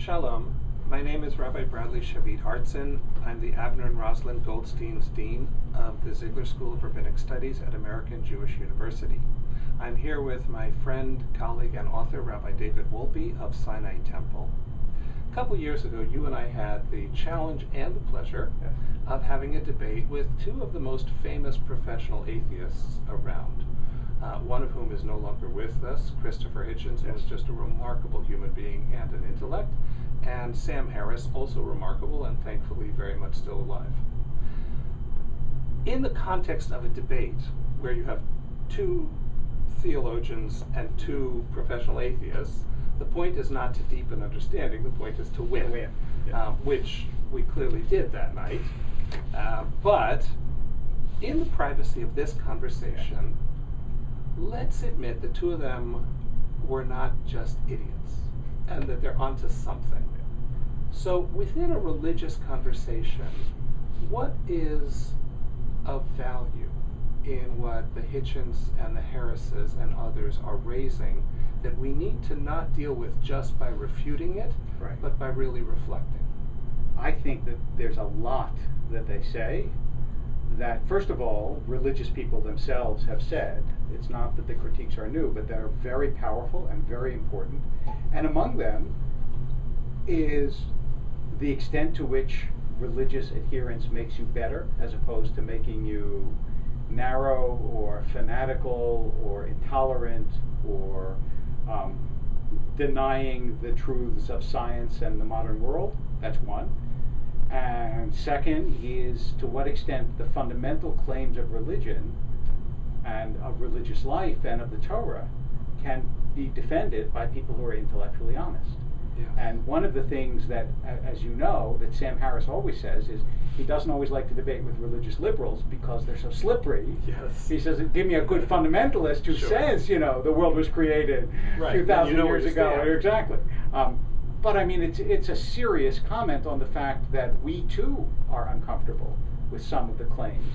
Shalom. My name is Rabbi Bradley Shavit Hartson. I'm the Abner and Rosalind Goldstein's Dean of the Ziegler School of Rabbinic Studies at American Jewish University. I'm here with my friend, colleague, and author, Rabbi David Wolpe of Sinai Temple. A couple years ago, you and I had the challenge and the pleasure of having a debate with two of the most famous professional atheists around. One of whom is no longer with us, Christopher Hitchens, who was just a remarkable human being and an intellect, and Sam Harris, also remarkable and thankfully very much still alive. In the context of a debate where you have two theologians and two professional atheists, the point is not to deepen understanding, the point is to win, which we clearly did that night. But in the privacy of this conversation, let's admit the two of them were not just idiots, and that they're onto something. So within a religious conversation, what is of value in what the Hitchens and the Harrises and others are raising that we need to not deal with just by refuting it, but by really reflecting? I think that there's a lot that they say that, first of all, religious people themselves have said. It's not that the critiques are new, but they're very powerful and very important. And among them is the extent to which religious adherence makes you better as opposed to making you narrow or fanatical or intolerant or denying the truths of science and the modern world. That's one. And second is to what extent the fundamental claims of religion and of religious life and of the Torah can be defended by people who are intellectually honest. Yes. And one of the things that, as you know, that Sam Harris always says is he doesn't always like to debate with religious liberals because they're so slippery. Yes. He says, give me a good fundamentalist who says, the world was created 2,000 years ago. Exactly. But I mean, it's a serious comment on the fact that we too are uncomfortable with some of the claims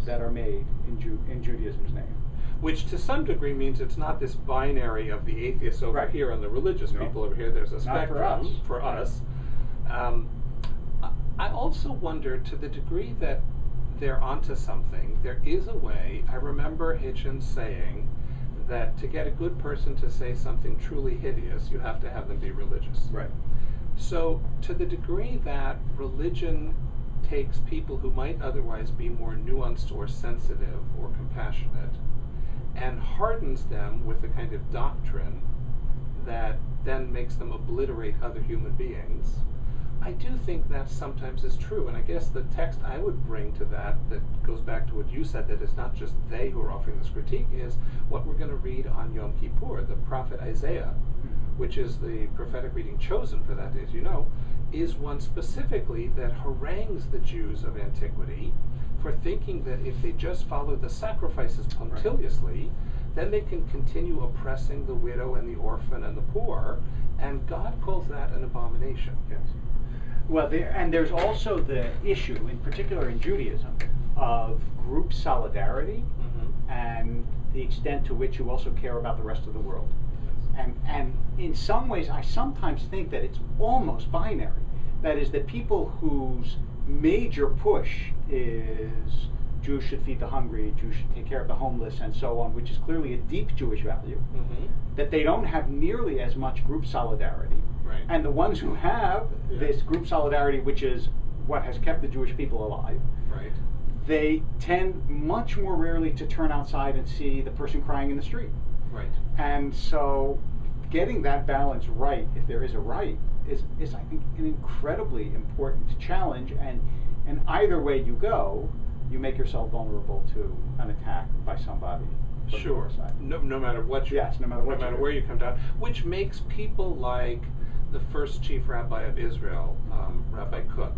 that are made in Judaism's name. Which to some degree means it's not this binary of the atheists over here and the religious people over here. There's a spectrum for us. I also wonder, to the degree that they're onto something, there is a way. I remember Hitchens saying that to get a good person to say something truly hideous, you have to have them be religious. Right. So to the degree that religion takes people who might otherwise be more nuanced or sensitive or compassionate and hardens them with a kind of doctrine that then makes them obliterate other human beings, I do think that sometimes is true. And I guess the text I would bring to that goes back to what you said, that it's not just they who are offering this critique, is what we're going to read on Yom Kippur. The prophet Isaiah, which is the prophetic reading chosen for that day, as you know, is one specifically that harangues the Jews of antiquity for thinking that if they just follow the sacrifices punctiliously, then they can continue oppressing the widow and the orphan and the poor, and God calls that an abomination. Yes. Well, there's also the issue, in particular in Judaism, of group solidarity and the extent to which you also care about the rest of the world. And in some ways, I sometimes think that it's almost binary. That is, that people whose major push is Jews should feed the hungry, Jews should take care of the homeless, and so on, which is clearly a deep Jewish value, that they don't have nearly as much group solidarity. Right. And the ones who have this group solidarity, which is what has kept the Jewish people alive, they tend much more rarely to turn outside and see the person crying in the street. Right. And so getting that balance right, if there is a right, is I think an incredibly important challenge, and either way you go, you make yourself vulnerable to an attack by somebody. Sure. No matter what you no matter where you come down, which makes people like the first chief rabbi of Israel, Rabbi Kook,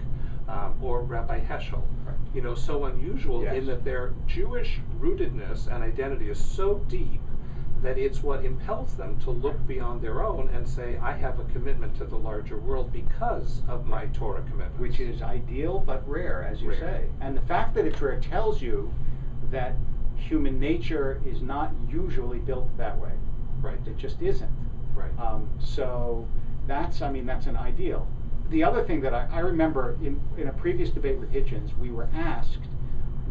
or Rabbi Heschel, so unusual in that their Jewish rootedness and identity is so deep that it's what impels them to look beyond their own and say, I have a commitment to the larger world because of my Torah commitment. Which is ideal but rare, as you say. And the fact that it's rare tells you that human nature is not usually built that way. Right. It just isn't. Right. So that's an ideal. The other thing that I remember in a previous debate with Hitchens, we were asked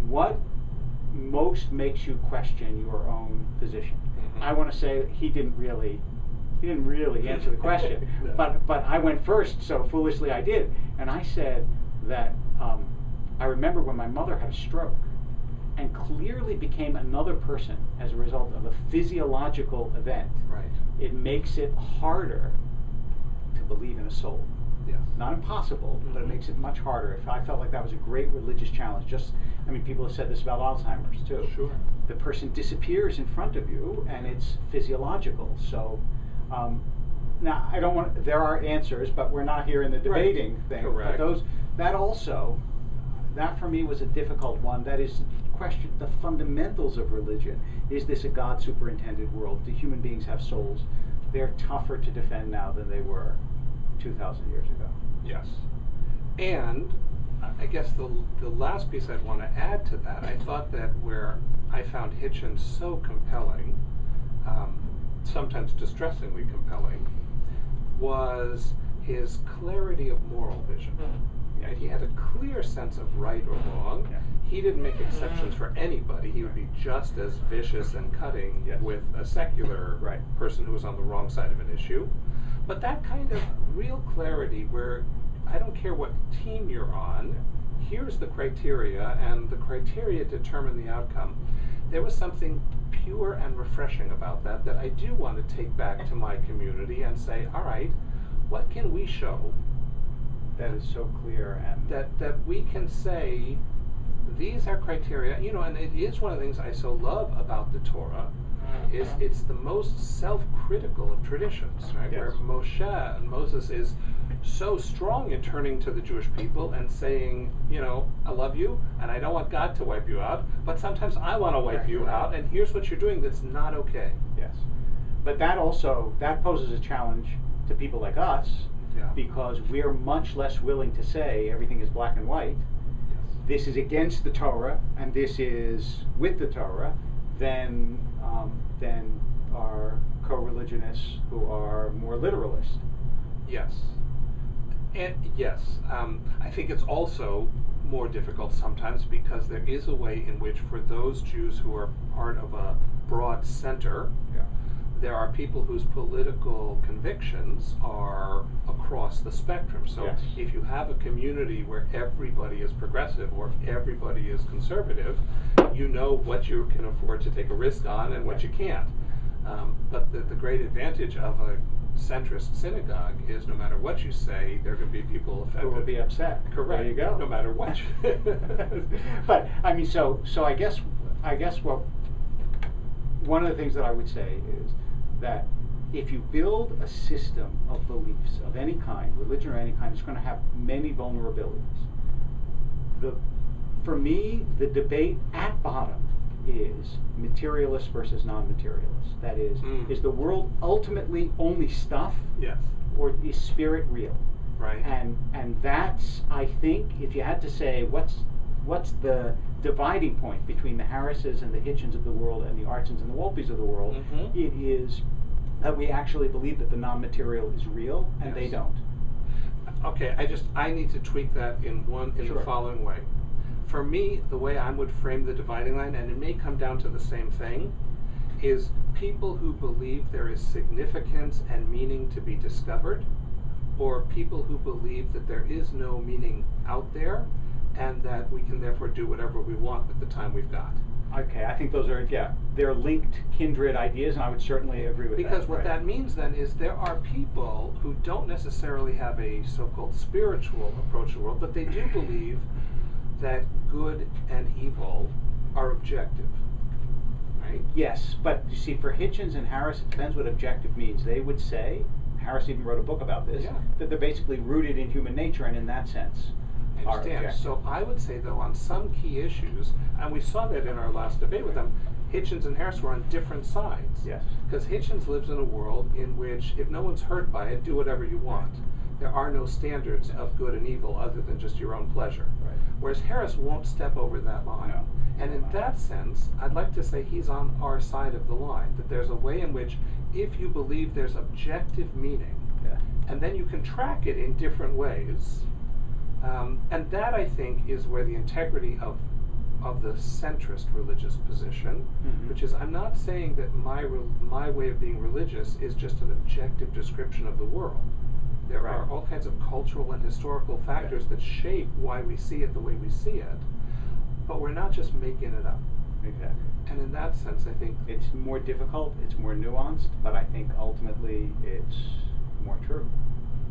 what most makes you question your own position. Mm-hmm. I want to say that he didn't really answer the question, No. but I went first, so foolishly I did, and I said that I remember when my mother had a stroke and clearly became another person as a result of a physiological event. Right. It makes it harder to believe in a soul. Yes. Not impossible, but it Mhm. makes it much harder. If I felt like that was a great religious challenge. People have said this about Alzheimer's too. Sure. The person disappears in front of you, and it's physiological. So, now I don't want. There are answers, but we're not here in the debating thing. Correct. But that for me was a difficult one. That is, question the fundamentals of religion. Is this a God superintended world? Do human beings have souls? They're tougher to defend now than they were 2,000 years ago. Yes. And I guess the last piece I'd want to add to that, I thought that where I found Hitchens so compelling, sometimes distressingly compelling, was his clarity of moral vision. Right? He had a clear sense of right or wrong. Yeah. He didn't make exceptions for anybody. He would be just as vicious and cutting Yes. with a secular Right. person who was on the wrong side of an issue. But that kind of real clarity where I don't care what team you're on, here's the criteria, and the criteria determine the outcome. There was something pure and refreshing about that I do want to take back to my community and say, all right, what can we show That is so clear, and that we can say these are criteria, and it is one of the things I so love about the Torah, is it's the most self-critical of traditions, right? Yes. Where Moshe and Moses is so strong in turning to the Jewish people and saying, I love you and I don't want God to wipe you out, but sometimes I want to wipe you out, and here's what you're doing that's not okay. yes. But that poses a challenge to people like us, Yeah. because we're much less willing to say everything is black and white. This is against the Torah, and this is with the Torah, than our co-religionists who are more literalist. Yes. And yes, I think it's also more difficult sometimes because there is a way in which, for those Jews who are part of a broad center, Yeah. there are people whose political convictions are across the spectrum. So Yes. if you have a community where everybody is progressive or if everybody is conservative, you know what you can afford to take a risk on and what you can't. But the great advantage of a centrist synagogue is no matter what you say, there are going to be people offended. Who will be upset. Correct. There you go. No matter what. But so I guess what one of the things that I would say is that if you build a system of beliefs of any kind, religion or any kind, it's going to have many vulnerabilities. For me, the debate at bottom is materialist versus non-materialist. That is, is the world ultimately only stuff, Yes. or is spirit real? Right. And that's, I think, if you had to say what's the dividing point between the Harrises and the Hitchens of the world and the Artsons and the Wolpes of the world, Mhm. it is that we actually believe that the non-material is real, and they Yes. don't. Okay, I need to tweak that in the Sure. following way. For me, the way I would frame the dividing line, and it may come down to the same thing, is people who believe there is significance and meaning to be discovered, or people who believe that there is no meaning out there, and that we can therefore do whatever we want with the time we've got. Okay, I think those are, they're linked, kindred ideas, and I would certainly agree with that. Because what right. that means then is there are people who don't necessarily have a so-called spiritual approach to the world, but they do believe that good and evil are objective, right? Yes, but you see, for Hitchens and Harris, it depends what objective means. They would say, Harris even wrote a book about this, Yeah. that they're basically rooted in human nature, and in that sense, I are understand. objective. So I would say, though, on some key issues, and we saw that in our last debate with them, Hitchens and Harris were on different sides. Yes. Because Hitchens lives in a world in which, if no one's hurt by it, do whatever you want. There are no standards of good and evil other than just your own pleasure. Right. Whereas Harris won't step over that line. No. And in that sense, I'd like to say he's on our side of the line, that there's a way in which if you believe there's objective meaning, Yeah. and then you can track it in different ways. And that, I think, is where the integrity of the centrist religious position, which is, I'm not saying that my way of being religious is just an objective description of the world. There are all kinds of cultural and historical factors that shape why we see it the way we see it, but we're not just making it up. Exactly. And in that sense, I think it's more difficult, it's more nuanced, but I think ultimately it's more true.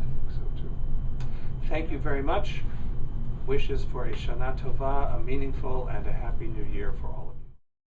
I think so too. Thank you very much. Wishes for a Shana Tova, a meaningful and a happy new year for all.